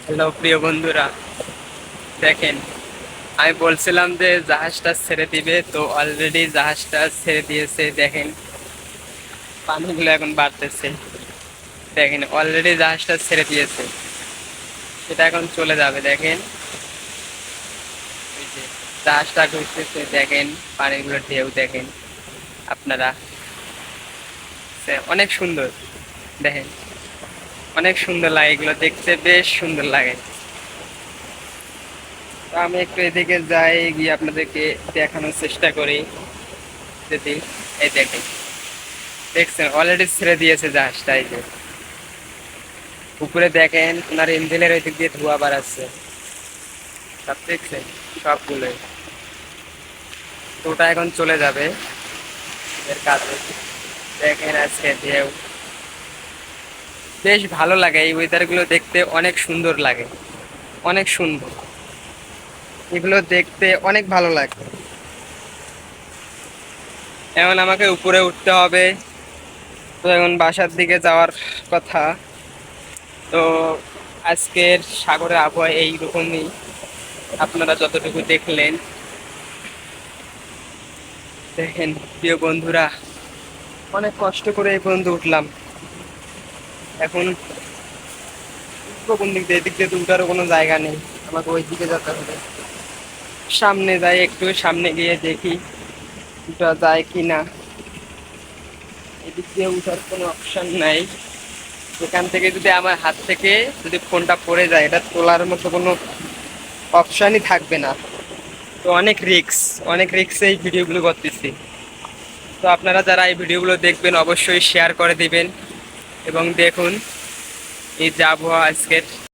Hello প্রিয় বন্ধুরা, দেখেন আমি বলছিলাম যে জাহাজটা ছেড়ে দিবে, তো অলরেডি জাহাজটা ছেড়ে দিয়েছে। দেখেন পানিগুলো এখন বাড়তেছে। দেখেন অলরেডি জাহাজটা ছেড়ে দিয়েছে, সেটা এখন চলে যাবে। দেখেন ওই যে জাহাজটা ঘুরতেছে, দেখেন পানিগুলো ঢেউ দেখেন আপনারা। অনেক সুন্দর, দেখেন অনেক সুন্দর লাগে, এগুলো দেখতে বেশ সুন্দর লাগে। তো আমি একটু এদিকে যাই, গিয়ে আপনাদেরকে দেখানোর চেষ্টা করি। যদি এই দেখেন, দেখছেন অলরেডি ছেড়ে দিয়েছে জাহাজটা। এই যে উপরে দেখেন ওনার ইঞ্জিনের ওই দিক দিয়ে ধোঁয়া বাড়াচ্ছে, সব দেখছেন সবগুলোই। তো ওটা এখন চলে যাবে এর কাজে। দেখেন আজকে ঢেউ বেশ ভালো লাগে, এই ওয়েদার গুলো দেখতে অনেক সুন্দর লাগে, অনেক সুন্দর, এগুলো দেখতে অনেক ভালো লাগে। এখন আমাকে উপরে উঠতে হবে, তো এখন বাসার দিকে যাওয়ার কথা। তো আজকের সাগরের আবহাওয়া এইরকমই, আপনারা যতটুকু দেখলেন। দেখেন প্রিয় বন্ধুরা, অনেক কষ্ট করে এই পর্যন্ত উঠলাম। এখন উঠবো কোন দিক দিয়ে? এদিক দিয়ে তো উঠারও কোনো জায়গা নেই, আমাকে ওই দিকে যেতে হবে। সামনে যাই, একটু সামনে গিয়ে দেখি উঠা যায় কি না। এদিক দিয়ে উঠার কোনো অপশন নাই। এখান থেকে যদি আমার হাত থেকে যদি ফোনটা পড়ে যায়, এটা তোলার মতো কোনো অপশনই থাকবে না। তো অনেক রিক্স, অনেক রিক্সে এই ভিডিওগুলো করতেছি। তো আপনারা যারা এই ভিডিওগুলো দেখবেন অবশ্যই শেয়ার করে দিবেন এবং দেখুন এই যে আবহাওয়া আজকের।